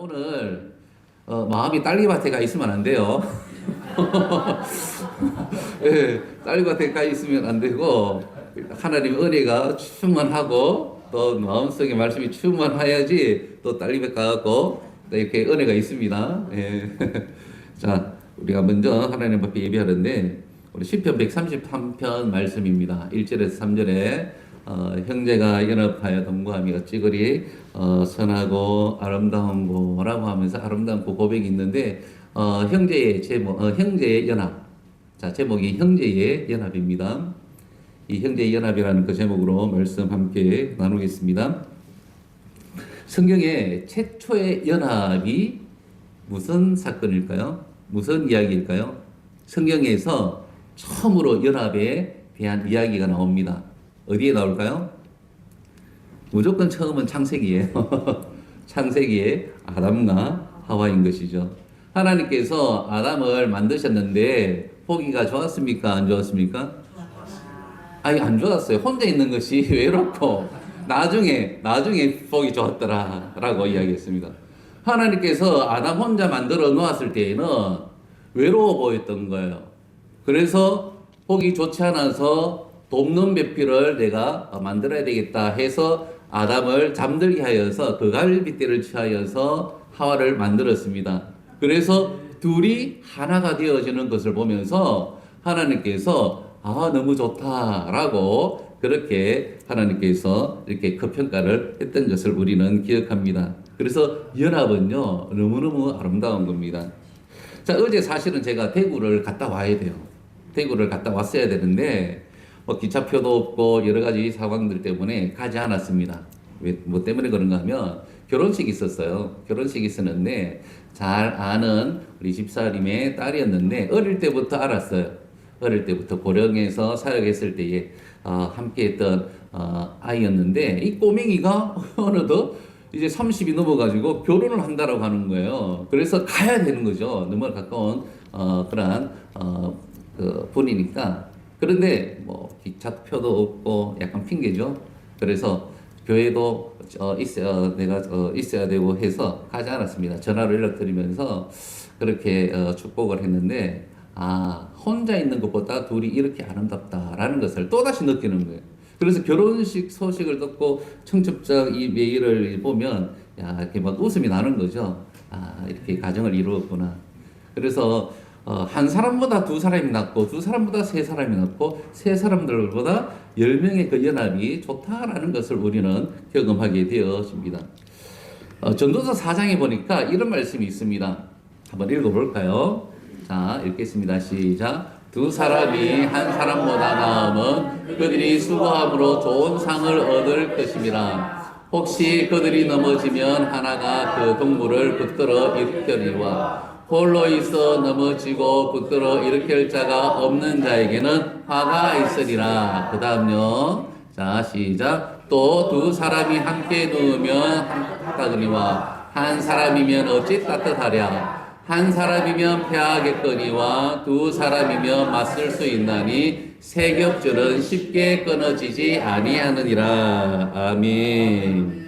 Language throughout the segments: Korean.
오늘 마음이 딸기밭에 가 있으면 안 돼요. 예, 딸기밭에 가 있으면 안 되고 하나님의 은혜가 충만하고 또 마음속에 말씀이 충만해야지 또 딸기밭 가고 또 이렇게 은혜가 있습니다. 예. 자, 우리가 먼저 하나님 앞에 예배하는데 우리 시편 133편 말씀입니다. 1절에서 3절에 형제가 연합하여 동거하며 어찌그리 선하고 아름다운 고라고 하면서 아름다운 고 고백이 있는데 형제의 제목 형제의 연합. 자, 제목이 형제의 연합입니다. 이 형제의 연합이라는 그 제목으로 말씀 함께 나누겠습니다. 성경의 최초의 연합이 무슨 사건일까요? 무슨 이야기일까요? 성경에서 처음으로 연합에 대한 이야기가 나옵니다. 어디에 나올까요? 무조건 처음은 창세기예요. 창세기에 아담과 하와인 것이죠. 하나님께서 아담을 만드셨는데 보기가 좋았습니까? 안 좋았습니까? 아니, 안 좋았어요. 혼자 있는 것이 외롭고 나중에 보기 좋았더라라고 이야기했습니다. 하나님께서 아담 혼자 만들어 놓았을 때에는 외로워 보였던 거예요. 그래서 보기 좋지 않아서 돕는 배필을 내가 만들어야 되겠다 해서 아담을 잠들게 하여서 그 갈빗대를 취하여서 하와를 만들었습니다. 그래서 둘이 하나가 되어지는 것을 보면서 하나님께서 너무 좋다라고 그렇게 하나님께서 이렇게 그 평가를 했던 것을 우리는 기억합니다. 그래서 연합은요, 너무너무 아름다운 겁니다. 자, 어제 사실은 제가 대구를 갔다 와야 돼요. 대구를 갔다 왔어야 되는데, 기차표도 없고 여러 가지 상황들 때문에 가지 않았습니다. 뭐 때문에 그런가 하면 결혼식이 있었어요. 결혼식이 있었는데, 잘 아는 우리 집사님의 딸이었는데, 어릴 때부터 알았어요. 어릴 때부터 고령에서 사역했을 때에 함께 했던 아이였는데, 이 꼬맹이가 어느덧 이제 30이 넘어가지고 결혼을 한다라고 하는 거예요. 그래서 가야 되는 거죠. 너무 가까운 그러한 그 분이니까. 그런데 뭐 기차표도 없고 약간 핑계죠. 그래서 교회도 내가 있어야 되고 해서 가지 않았습니다. 전화로 연락드리면서 그렇게 축복을 했는데 혼자 있는 것보다 둘이 이렇게 아름답다라는 것을 또다시 느끼는 거예요. 그래서 결혼식 소식을 듣고 청첩장 이 메일을 보면 이렇게 막 웃음이 나는 거죠. 이렇게 가정을 이루었구나. 그래서 한 사람보다 두 사람이 낫고 두 사람보다 세 사람이 낫고 세 사람들보다 10명의 그 연합이 좋다라는 것을 우리는 경험하게 되었습니다. 전도서 4장에 보니까 이런 말씀이 있습니다. 한번 읽어볼까요? 자, 읽겠습니다. 시작. 두 사람이 한 사람보다 나으면 그들이 수고함으로 좋은 상을 얻을 것임이라. 혹시 그들이 넘어지면 하나가 그 동물을 붙들어 일으켜니와 홀로 있어 넘어지고 붙들어 일으킬 자가 없는 자에게는 화가 있으리라. 그 다음요. 자, 시작. 또 두 사람이 함께 누우면 따뜻하거니와 한 사람이면 어찌 따뜻하랴. 한 사람이면 패하겠거니와 두 사람이면 맞설 수 있나니 세 겹줄은 쉽게 끊어지지 아니하느니라. 아멘.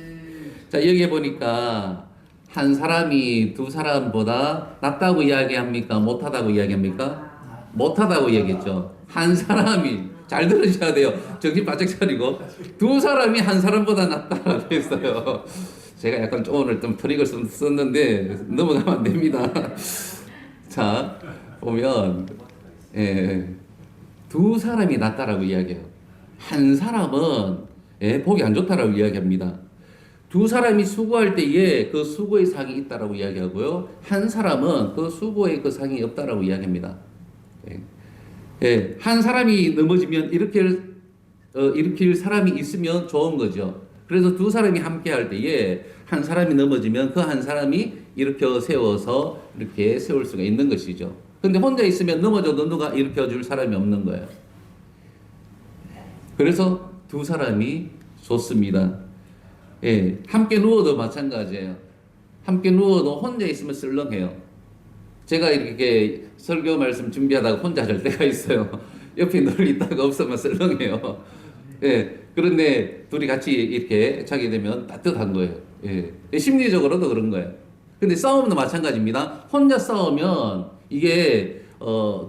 자, 여기 보니까 한 사람이 두 사람보다 낫다고 이야기합니까? 못하다고 이야기합니까? 못하다고 얘기했죠. 한 사람이, 잘 들으셔야 돼요. 정신 바짝 차리고. 두 사람이 한 사람보다 낫다라고 했어요. 제가 약간 좀 오늘 좀 트릭을 썼는데 넘어가면 안 됩니다. 자, 보면 두 사람이 낫다라고 이야기해요. 한 사람은 보기 안 좋다라고 이야기합니다. 두 사람이 수고할 때에 그 수고의 상이 있다라고 이야기하고요. 한 사람은 그 수고의 그 상이 없다라고 이야기합니다. 한 사람이 넘어지면 일으킬 사람이 있으면 좋은 거죠. 그래서 두 사람이 함께 할 때에 한 사람이 넘어지면 그 한 사람이 일으켜 세워서 이렇게 세울 수가 있는 것이죠. 근데 혼자 있으면 넘어져도 누가 일으켜 줄 사람이 없는 거예요. 그래서 두 사람이 좋습니다. 함께 누워도 마찬가지예요. 함께 누워도 혼자 있으면 썰렁해요. 제가 이렇게 설교 말씀 준비하다가 혼자 잘 때가 있어요. 옆에 늘 있다가 없으면 썰렁해요. 그런데 둘이 같이 이렇게 자게 되면 따뜻한 거예요. 심리적으로도 그런 거예요. 근데 싸움도 마찬가지입니다. 혼자 싸우면 이게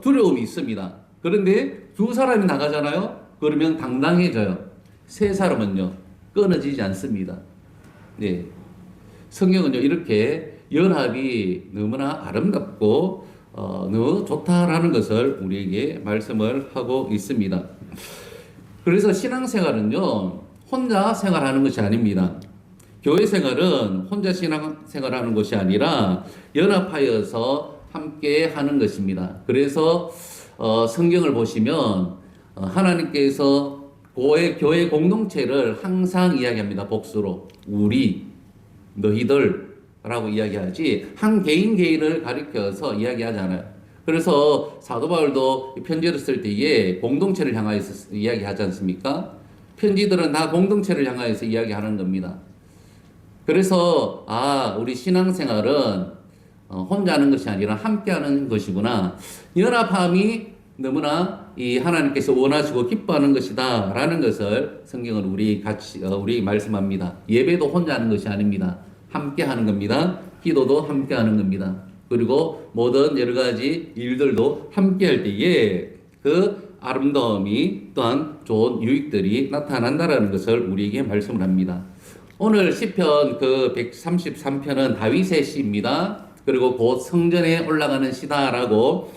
두려움이 있습니다. 그런데 두 사람이 나가잖아요. 그러면 당당해져요. 세 사람은요 끊어지지 않습니다. 네, 성경은요 이렇게 연합이 너무나 아름답고 너무 좋다라는 것을 우리에게 말씀을 하고 있습니다. 그래서 신앙생활은요 혼자 생활하는 것이 아닙니다. 교회 생활은 혼자 신앙생활하는 것이 아니라 연합하여서 함께 하는 것입니다. 그래서 성경을 보시면 하나님께서 교회 공동체를 항상 이야기합니다. 복수로 우리, 너희들라고 이야기하지 한 개인을 가리켜서 이야기하지 않아요. 그래서 사도 바울도 편지를 쓸 때에 공동체를 향하여서 이야기하지 않습니까? 편지들은 다 공동체를 향하여서 이야기하는 겁니다. 그래서 우리 신앙생활은 혼자 하는 것이 아니라 함께 하는 것이구나. 연합함이 너무나 이 하나님께서 원하시고 기뻐하는 것이다 라는 것을 성경은 우리 말씀합니다. 예배도 혼자 하는 것이 아닙니다. 함께 하는 겁니다. 기도도 함께 하는 겁니다. 그리고 모든 여러 가지 일들도 함께 할 때에 그 아름다움이 또한 좋은 유익들이 나타난다라는 것을 우리에게 말씀을 합니다. 오늘 시편 그 133편은 다윗의 시입니다. 그리고 곧 성전에 올라가는 시다라고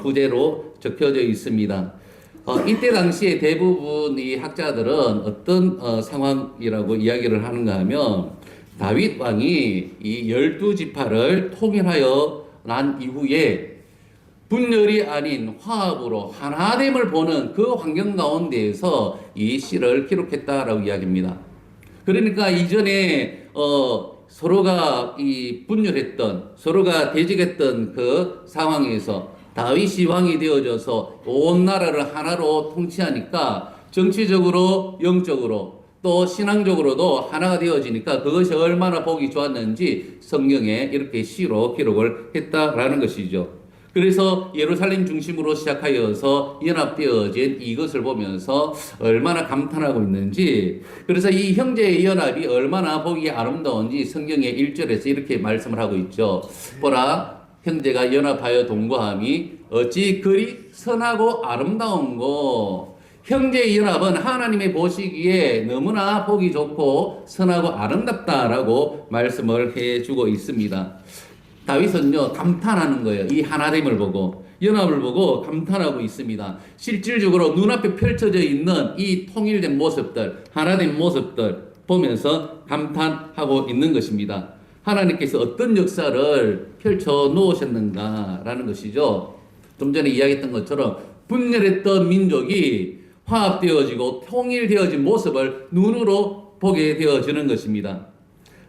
부제로 적혀져 있습니다. 이때 당시에 대부분 이 학자들은 어떤 상황이라고 이야기를 하는가 하면 다윗 왕이 이 12지파를 통일하여 난 이후에 분열이 아닌 화합으로 하나됨을 보는 그 환경 가운데에서 이 시를 기록했다라고 이야기합니다. 그러니까 이전에 서로가 분열했던 서로가 대적했던 그 상황에서 다윗이 왕이 되어져서 온 나라를 하나로 통치하니까 정치적으로 영적으로 또 신앙적으로도 하나가 되어지니까 그것이 얼마나 보기 좋았는지 성경에 이렇게 시로 기록을 했다라는 것이죠. 그래서 예루살렘 중심으로 시작하여서 연합되어진 이것을 보면서 얼마나 감탄하고 있는지, 그래서 이 형제의 연합이 얼마나 보기 아름다운지 성경의 1절에서 이렇게 말씀을 하고 있죠. 보라, 형제가 연합하여 동거함이 어찌 그리 선하고 아름다운고. 형제의 연합은 하나님의 보시기에 너무나 보기 좋고 선하고 아름답다라고 말씀을 해주고 있습니다. 다윗은요 감탄하는 거예요. 이 하나됨을 보고 연합을 보고 감탄하고 있습니다. 실질적으로 눈앞에 펼쳐져 있는 이 통일된 모습들, 하나된 모습들 보면서 감탄하고 있는 것입니다. 하나님께서 어떤 역사를 펼쳐 놓으셨는가라는 것이죠. 좀 전에 이야기했던 것처럼 분열했던 민족이 화합되어지고 통일되어진 모습을 눈으로 보게 되어지는 것입니다.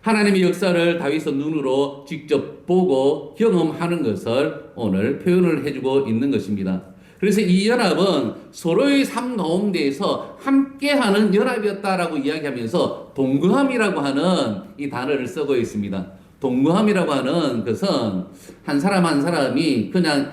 하나님의 역사를 다윗은 눈으로 직접 보고 경험하는 것을 오늘 표현을 해주고 있는 것입니다. 그래서 이 연합은 서로의 삶 가운데에서 함께하는 연합이었다라고 이야기하면서 동거함이라고 하는 이 단어를 쓰고 있습니다. 동거함이라고 하는 것은 한 사람 한 사람이 그냥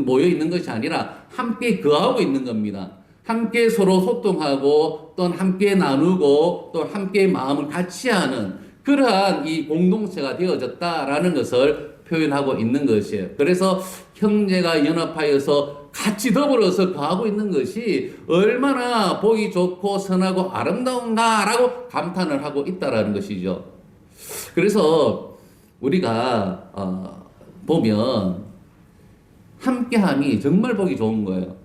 모여 있는 것이 아니라 함께 거하고 있는 겁니다. 함께 서로 소통하고 또 함께 나누고 또 함께 마음을 같이 하는 그러한 이 공동체가 되어졌다라는 것을 표현하고 있는 것이에요. 그래서 형제가 연합하여서 같이 더불어서 거하고 있는 것이 얼마나 보기 좋고 선하고 아름다운가라고 감탄을 하고 있다라는 것이죠. 그래서 우리가 보면 함께함이 정말 보기 좋은 거예요.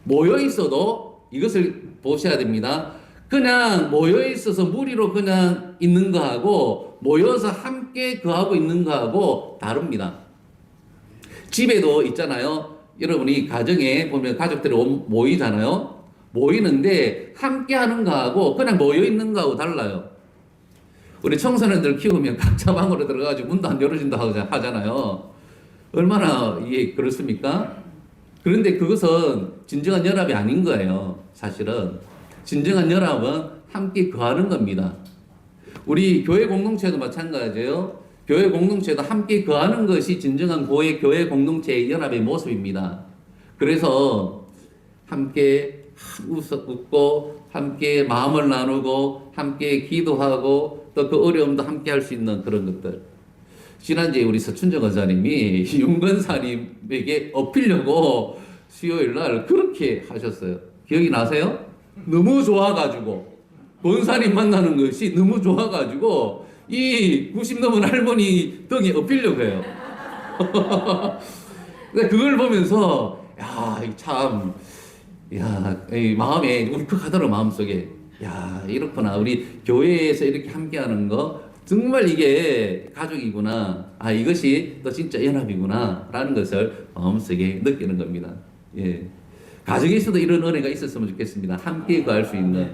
모여 있어도 이것을 보셔야 됩니다. 그냥 모여 있어서 무리로 그냥 있는 거하고 모여서 함께 거하고 있는 거하고 다릅니다. 집에도 있잖아요. 여러분이 가정에 보면 가족들이 모이잖아요. 모이는데 함께 하는 거하고 그냥 모여 있는 거하고 달라요. 우리 청소년들 키우면 각자 방으로 들어가가지고 문도 안 열어준다 하잖아요. 얼마나 이게 그렇습니까? 그런데 그것은 진정한 연합이 아닌 거예요. 사실은 진정한 연합은 함께 거하는 겁니다. 우리 교회 공동체도 마찬가지예요. 교회 공동체도 함께 거하는 것이 진정한 교회 공동체의 연합의 모습입니다. 그래서 함께 웃고 함께 마음을 나누고 함께 기도하고 또 그 어려움도 함께 할 수 있는 그런 것들. 지난주에 우리 서춘정 원사님이 윤 권사님에게 엎히려고 수요일 날 그렇게 하셨어요. 기억이 나세요? 너무 좋아가지고 권사님 만나는 것이 너무 좋아가지고 이 90 넘은 할머니 등에 엎히려고 해요. 근데 그걸 보면서 참, 이 마음에 울컥하더라 마음속에. 이렇구나. 우리 교회에서 이렇게 함께하는 거 정말 이게 가족이구나. 이것이 또 진짜 연합이구나. 라는 것을 마음속에 느끼는 겁니다. 예. 가정에서도 이런 은혜가 있었으면 좋겠습니다. 함께 거할 수 있는.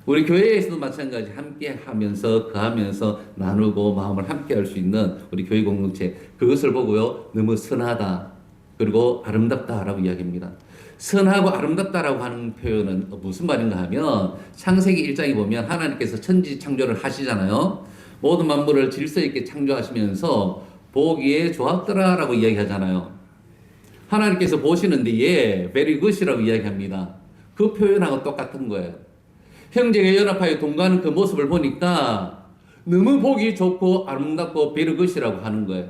우리 교회에서도 마찬가지 함께 하면서 거하면서 나누고 마음을 함께 할 수 있는 우리 교회 공동체. 그것을 보고요. 너무 선하다. 그리고 아름답다라고 이야기합니다. 선하고 아름답다라고 하는 표현은 무슨 말인가 하면 창세기 1장에 보면 하나님께서 천지 창조를 하시잖아요. 모든 만물을 질서 있게 창조하시면서 보기에 좋았더라라고 이야기하잖아요. 하나님께서 보시는 데에 very good이라고 이야기합니다. 그 표현하고 똑같은 거예요. 형제가 연합하여 동거하는 그 모습을 보니까 너무 보기 좋고 아름답고 very good이라고 하는 거예요.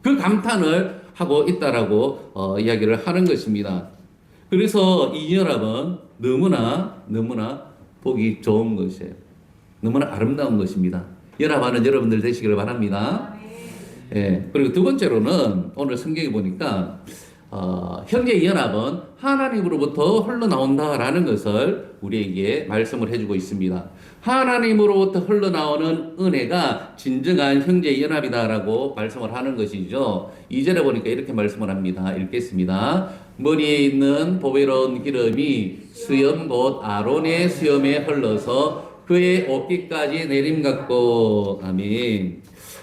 그 감탄을 하고 있다라고 이야기를 하는 것입니다. 그래서 이 연합은 너무나 보기 좋은 것이에요. 너무나 아름다운 것입니다. 연합하는 여러분들 되시기를 바랍니다. 예. 그리고 두 번째로는 오늘 성경에 보니까 형제의 연합은 하나님으로부터 흘러나온다라는 것을 우리에게 말씀을 해주고 있습니다. 하나님으로부터 흘러나오는 은혜가 진정한 형제의 연합이다라고 말씀을 하는 것이죠. 2절에 보니까 이렇게 말씀을 합니다. 읽겠습니다. 머리에 있는 보배로운 기름이 수염 곧 아론의 수염에 흘러서 그의 어깨까지 내림 같고. 아멘.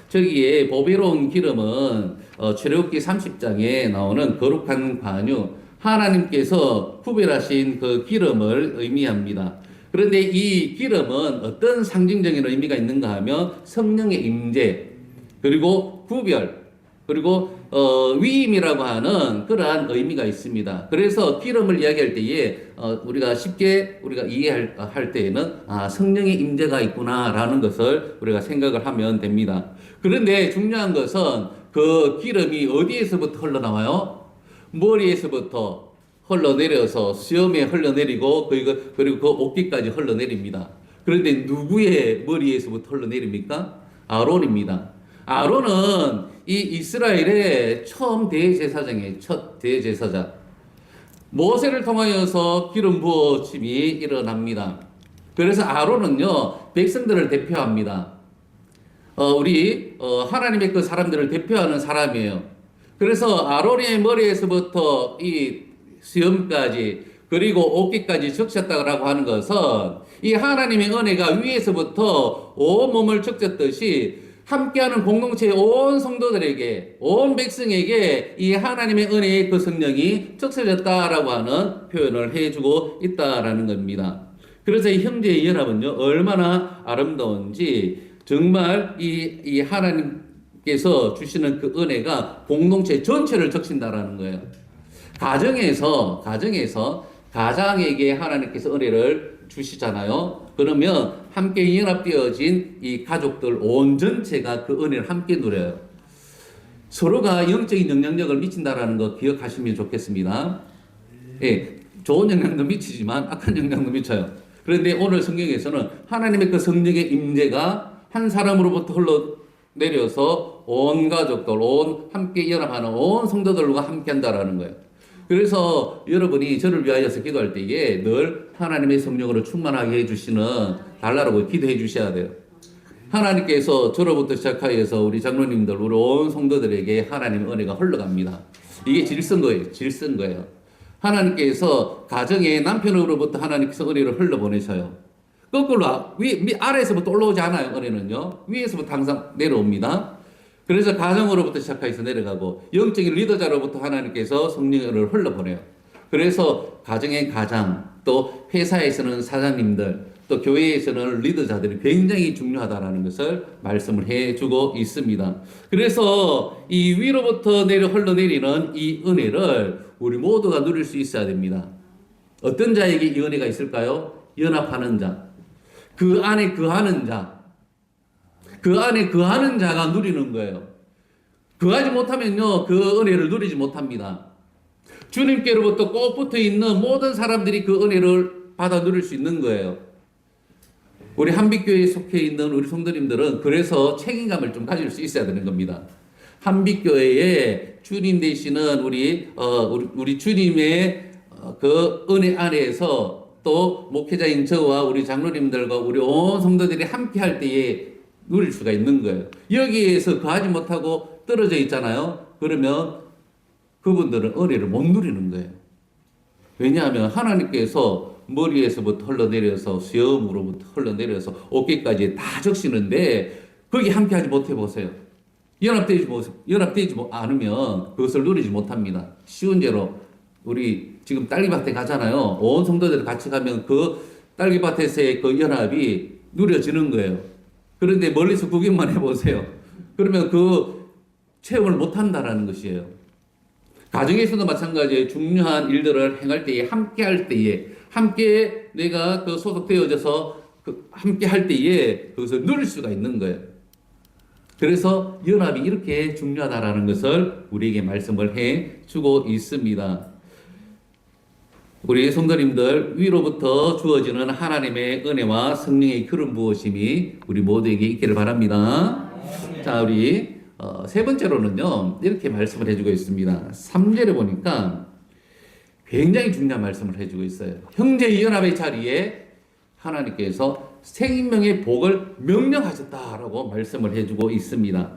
저기에 보배로운 기름은 출애굽기 30장에 나오는 거룩한 관유, 하나님께서 구별하신 그 기름을 의미합니다. 그런데 이 기름은 어떤 상징적인 의미가 있는가 하면 성령의 임재, 그리고 구별, 그리고 위임이라고 하는 그러한 의미가 있습니다. 그래서 기름을 이야기할 때에 우리가 쉽게 우리가 이해할 때에는 성령의 임재가 있구나라는 것을 우리가 생각을 하면 됩니다. 그런데 중요한 것은 그 기름이 어디에서부터 흘러나와요? 머리에서부터 흘러내려서 수염에 흘러내리고 그리고 그 어깨까지 흘러내립니다. 그런데 누구의 머리에서부터 흘러내립니까? 아론입니다. 아론은 이 이스라엘의 처음 대제사장의 첫 대제사장. 모세를 통하여서 기름 부어짐이 일어납니다. 그래서 아론은요, 백성들을 대표합니다. 하나님의 그 사람들을 대표하는 사람이에요. 그래서 아론의 머리에서부터 이 수염까지 그리고 어깨까지 적셨다고 하는 것은 이 하나님의 은혜가 위에서부터 온 몸을 적셨듯이 함께하는 공동체의 온 성도들에게, 온 백성에게 이 하나님의 은혜의 그 성령이 적셔졌다라고 하는 표현을 해주고 있다라는 겁니다. 그래서 이 형제의 연합은요, 얼마나 아름다운지 정말 이 하나님께서 주시는 그 은혜가 공동체 전체를 적신다라는 거예요. 가장에게 하나님께서 은혜를 주시잖아요. 그러면 함께 연합되어진 이 가족들 온 전체가 그 은혜를 함께 누려요. 서로가 영적인 영향력을 미친다라는 거 기억하시면 좋겠습니다. 예, 좋은 영향도 미치지만 악한 영향도 미쳐요. 그런데 오늘 성경에서는 하나님의 그 성령의 임재가 한 사람으로부터 흘러내려서 온 가족들, 함께 연합하는 온 성도들과 함께 한다라는 거예요. 그래서 여러분이 저를 위하여서 기도할 때에 늘 하나님의 성령으로 충만하게 해주시는 달라고 기도해 주셔야 돼요. 하나님께서 저로부터 시작하여서 우리 장로님들, 우리 온 성도들에게 하나님의 은혜가 흘러갑니다. 이게 질서인 거예요. 하나님께서 가정의 남편으로부터 하나님께서 은혜를 흘러보내셔요. 거꾸로 아래에서부터 올라오지 않아요. 은혜는요. 위에서부터 항상 내려옵니다. 그래서 가정으로부터 시작해서 내려가고 영적인 리더자로부터 하나님께서 성령을 흘러보내요. 그래서 가정의 가장, 또 회사에서는 사장님들, 또 교회에서는 리더자들이 굉장히 중요하다라는 것을 말씀을 해주고 있습니다. 그래서 이 위로부터 흘러내리는 이 은혜를 우리 모두가 누릴 수 있어야 됩니다. 어떤 자에게 이 은혜가 있을까요? 연합하는 자, 그 안에 거하는 자, 그 안에 거하는 자가 누리는 거예요. 그하지 못하면요, 그 은혜를 누리지 못합니다. 주님께로부터 꼭 붙어 있는 모든 사람들이 그 은혜를 받아 누릴 수 있는 거예요. 우리 한빛교회에 속해 있는 우리 성도님들은 그래서 책임감을 좀 가질 수 있어야 되는 겁니다. 한빛교회에 주님 되시는 우리 주님의 그 은혜 안에서 또 목회자인 저와 우리 장로님들과 우리 온 성도들이 함께 할 때에 누릴 수가 있는 거예요. 여기에서 거하지 못하고 떨어져 있잖아요. 그러면 그분들은 은혜를 못 누리는 거예요. 왜냐하면 하나님께서 머리에서부터 흘러내려서 수염으로부터 흘러내려서 어깨까지 다 적시는데 거기 함께하지 못해 보세요. 연합되지 않으면 그것을 누리지 못합니다. 쉬운 예로 우리 지금 딸기밭에 가잖아요. 온 성도들 같이 가면 그 딸기밭에서의 그 연합이 누려지는 거예요. 그런데 멀리서 구경만 해보세요. 그러면 그 체험을 못한다라는 것이에요. 가정에서도 마찬가지예요. 중요한 일들을 행할 때에, 함께 할 때에, 함께 내가 그 소속되어져서 함께 할 때에 그것을 누릴 수가 있는 거예요. 그래서 연합이 이렇게 중요하다라는 것을 우리에게 말씀을 해 주고 있습니다. 우리 성도님들 위로부터 주어지는 하나님의 은혜와 성령의 기름 부으심이 우리 모두에게 있기를 바랍니다. 자, 우리 세 번째로는요, 이렇게 말씀을 해주고 있습니다. 3절에 보니까 굉장히 중요한 말씀을 해주고 있어요. 형제의 연합의 자리에 하나님께서 생명의 복을 명령하셨다라고 말씀을 해주고 있습니다.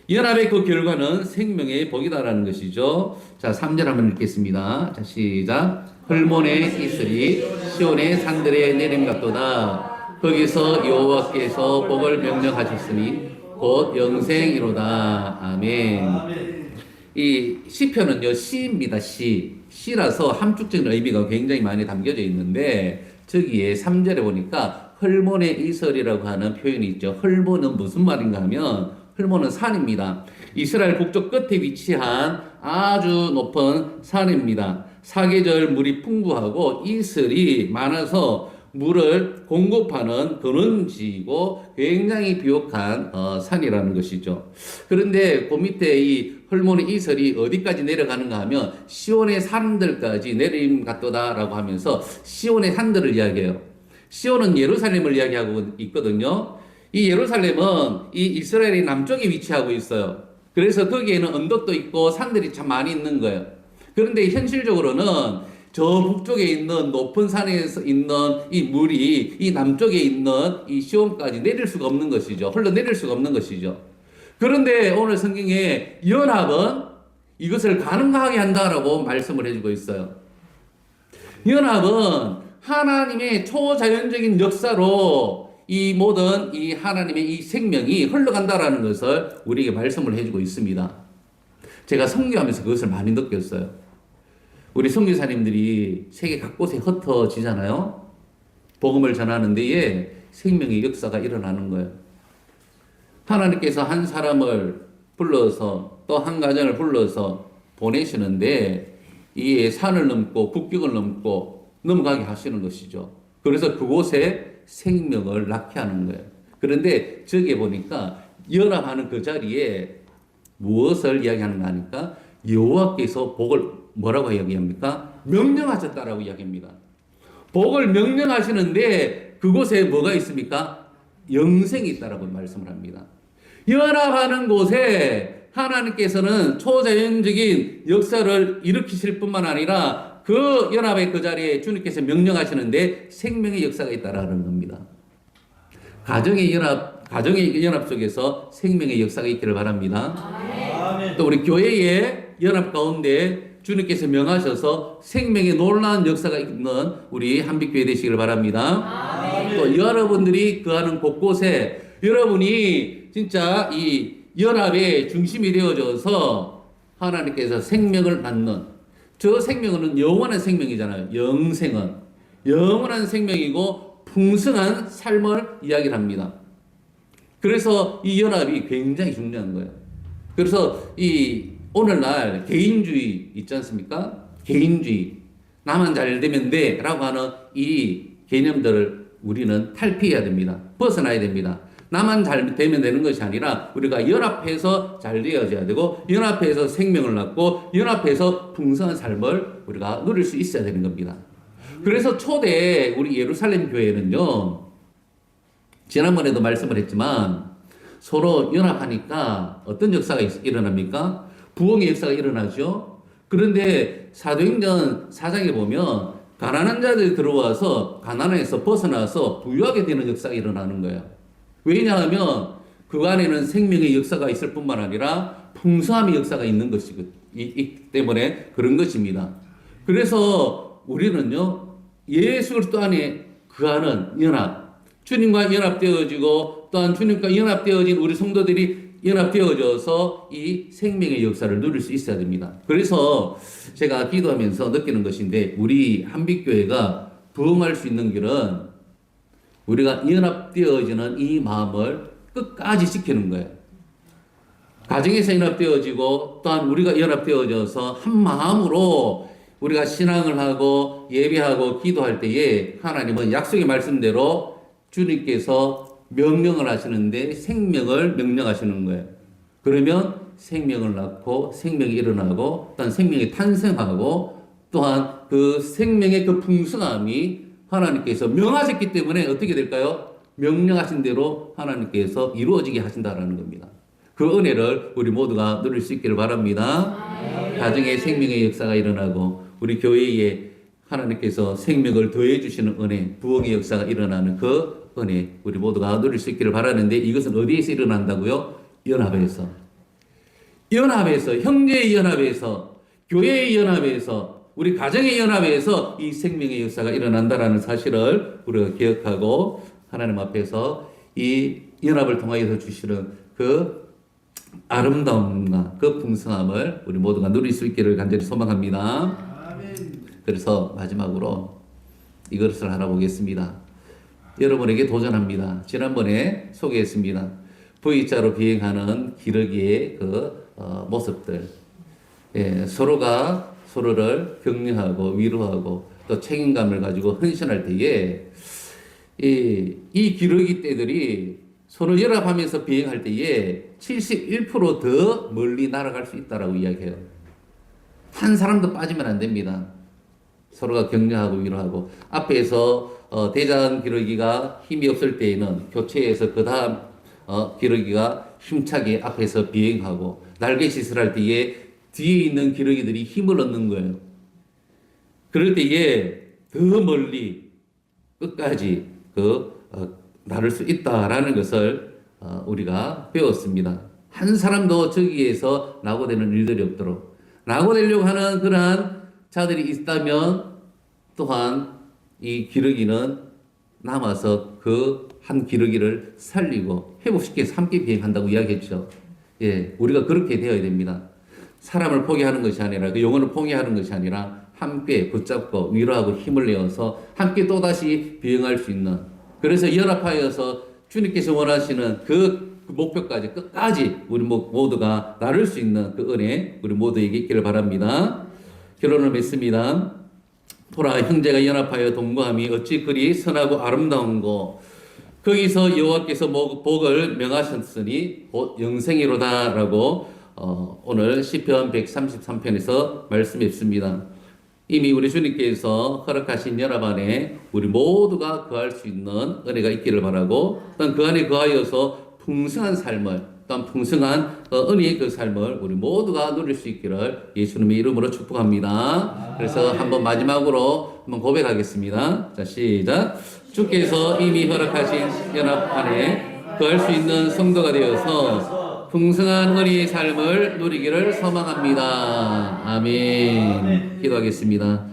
연합의 그 결과는 생명의 복이다라는 것이죠. 자, 3절 한번 읽겠습니다. 자, 시작. 헐몬의 이슬이 시온의 산들에 내림 같도다. 거기서 여호와께서 복을 명령하셨으니 곧 영생이로다. 아멘. 이 시편은요, 시입니다. 시라서 함축적인 의미가 굉장히 많이 담겨져 있는데 저기에 3절에 보니까 헐몬의 이슬이라고 하는 표현이 있죠. 헐몬은 무슨 말인가 하면 헐몬은 산입니다. 이스라엘 북쪽 끝에 위치한 아주 높은 산입니다. 사계절 물이 풍부하고 이슬이 많아서 물을 공급하는 근원지이고 굉장히 비옥한 산이라는 것이죠. 그런데 그 밑에 이 헐몬의 이슬이 어디까지 내려가는가 하면 시온의 산들까지 내림 같도다라고 하면서 시온의 산들을 이야기해요. 시온은 예루살렘을 이야기하고 있거든요. 이 예루살렘은 이 이스라엘의 남쪽에 위치하고 있어요. 그래서 거기에는 언덕도 있고 산들이 참 많이 있는 거예요. 그런데 현실적으로는 저 북쪽에 있는 높은 산에서 있는 이 물이 이 남쪽에 있는 이 시온까지 내릴 수가 없는 것이죠. 흘러내릴 수가 없는 것이죠. 그런데 오늘 성경에 연합은 이것을 가능하게 한다라고 말씀을 해주고 있어요. 연합은 하나님의 초자연적인 역사로 이 모든 이 하나님의 이 생명이 흘러간다라는 것을 우리에게 말씀을 해주고 있습니다. 제가 선교하면서 그것을 많이 느꼈어요. 우리 선교사님들이 세계 각곳에 흩어지잖아요. 복음을 전하는 데에 생명의 역사가 일어나는 거예요. 하나님께서 한 사람을 불러서 또 한 가정을 불러서 보내시는데 이 산을 넘고 국경을 넘고 넘어가게 하시는 것이죠. 그래서 그곳에 생명을 낳게 하는 거예요. 그런데 저기에 보니까 연합하는 그 자리에 무엇을 이야기하는가 하니까 여호와께서 복을 뭐라고 이야기합니까? 명령하셨다라고 이야기합니다. 복을 명령하시는데 그곳에 뭐가 있습니까? 영생이 있다라고 말씀을 합니다. 연합하는 곳에 하나님께서는 초자연적인 역사를 일으키실 뿐만 아니라 그 연합의 그 자리에 주님께서 명령하시는데 생명의 역사가 있다라는 겁니다. 가정의 연합 속에서 생명의 역사가 있기를 바랍니다. 아멘. 또 우리 교회의 연합 가운데 주님께서 명하셔서 생명의 놀라운 역사가 있는 우리 한빛교회 되시기를 바랍니다. 아멘. 또 여러분들이 거하는 곳곳에 여러분이 진짜 이 연합의 중심이 되어져서 하나님께서 생명을 낳는 저 생명은 영원한 생명이잖아요. 영생은 영원한 생명이고 풍성한 삶을 이야기를 합니다. 그래서 이 연합이 굉장히 중요한 거예요. 그래서 이 오늘날 개인주의 있지 않습니까? 개인주의, 나만 잘 되면 돼 라고 하는 이 개념들을 우리는 탈피해야 됩니다. 벗어나야 됩니다. 나만 잘 되면 되는 것이 아니라 우리가 연합해서 잘 되어져야 되고 연합해서 생명을 낳고 연합해서 풍성한 삶을 우리가 누릴 수 있어야 되는 겁니다. 그래서 초대 우리 예루살렘 교회는요, 지난번에도 말씀을 했지만 서로 연합하니까 어떤 역사가 일어납니까? 부흥의 역사가 일어나죠. 그런데 사도행전 4장에 보면 가난한 자들이 들어와서 가난에서 벗어나서 부유하게 되는 역사가 일어나는 거예요. 왜냐하면 그 안에는 생명의 역사가 있을 뿐만 아니라 풍성함의 역사가 있는 것이기 때문에 그런 것입니다. 그래서 우리는요, 예수 그리스도 안에 그하는 연합, 주님과 연합되어지고 또한 주님과 연합되어진 우리 성도들이 연합되어져서 이 생명의 역사를 누릴 수 있어야 됩니다. 그래서 제가 기도하면서 느끼는 것인데 우리 한빛교회가 부흥할 수 있는 길은 우리가 연합되어지는 이 마음을 끝까지 지키는 거예요. 가정에서 연합되어지고 또한 우리가 연합되어져서 한 마음으로 우리가 신앙을 하고 예배하고 기도할 때에 하나님은 약속의 말씀대로 주님께서 명령을 하시는데 생명을 명령하시는 거예요. 그러면 생명을 낳고 생명이 일어나고 또한 생명이 탄생하고 또한 그 생명의 그 풍성함이 하나님께서 명하셨기 때문에 어떻게 될까요? 명령하신 대로 하나님께서 이루어지게 하신다라는 겁니다. 그 은혜를 우리 모두가 누릴 수 있기를 바랍니다. 가정에 생명의 역사가 일어나고 우리 교회에 하나님께서 생명을 더해 주시는 은혜, 부흥의 역사가 일어나는 그 은혜 우리 모두가 누릴 수 있기를 바라는데 이것은 어디에서 일어난다고요? 연합에서. 연합에서, 형제의 연합에서, 교회의 연합에서, 우리 가정의 연합에서 이 생명의 역사가 일어난다라는 사실을 우리가 기억하고 하나님 앞에서 이 연합을 통하여서 주시는 그 아름다움과 그 풍성함을 우리 모두가 누릴 수 있기를 간절히 소망합니다. 그래서 마지막으로 이것을 알아보겠습니다. 여러분에게 도전합니다. 지난번에 소개했습니다. V자로 비행하는 기러기의 그 모습들. 예, 서로가 서로를 격려하고 위로하고 또 책임감을 가지고 헌신할 때에 이 기러기 떼들이 서로 연합하면서 비행할 때에 71%더 멀리 날아갈 수 있다라고 이야기해요. 한 사람도 빠지면 안 됩니다. 서로가 격려하고 위로하고 앞에서 대장 기러기가 힘이 없을 때에는 교체해서 그 다음 기러기가 힘차게 앞에서 비행하고 날개짓을 할 때에 뒤에 있는 기러기들이 힘을 얻는 거예요. 그럴 때에 더 멀리 끝까지 나를 수 있다라는 것을 우리가 배웠습니다. 한 사람도 저기에서 낙오되는 일들이 없도록 낙오되려고 하는 그러한 자들이 있다면 또한 이 기러기는 남아서 그 한 기러기를 살리고 회복시켜서 함께 비행한다고 이야기했죠. 예, 우리가 그렇게 되어야 됩니다. 사람을 포기하는 것이 아니라 그 영혼을 포기하는 것이 아니라 함께 붙잡고 위로하고 힘을 내어서 함께 또다시 비행할 수 있는 그래서 연합하여서 주님께서 원하시는 그 목표까지 끝까지 우리 모두가 나를 수 있는 그 은혜 우리 모두에게 있기를 바랍니다. 결론을 맺습니다. 보라 형제가 연합하여 동거함이 어찌 그리 선하고 아름다운고 거기서 여호와께서 복을 명하셨으니 곧 영생이로다라고 오늘 시편 133편에서 말씀했습니다. 이미 우리 주님께서 허락하신 연합 안에 우리 모두가 거할 수 있는 은혜가 있기를 바라고 또한 그 안에 거하여서 풍성한 삶을 또한 풍성한 은혜의 그 삶을 우리 모두가 누릴 수 있기를 예수님의 이름으로 축복합니다. 그래서 한번 마지막으로 한번 고백하겠습니다. 자, 시작. 주께서 이미 허락하신 연합 안에 거할 수 있는 성도가 되어서 풍성한 은혜의 삶을 누리기를 소망합니다. 아멘. 기도하겠습니다.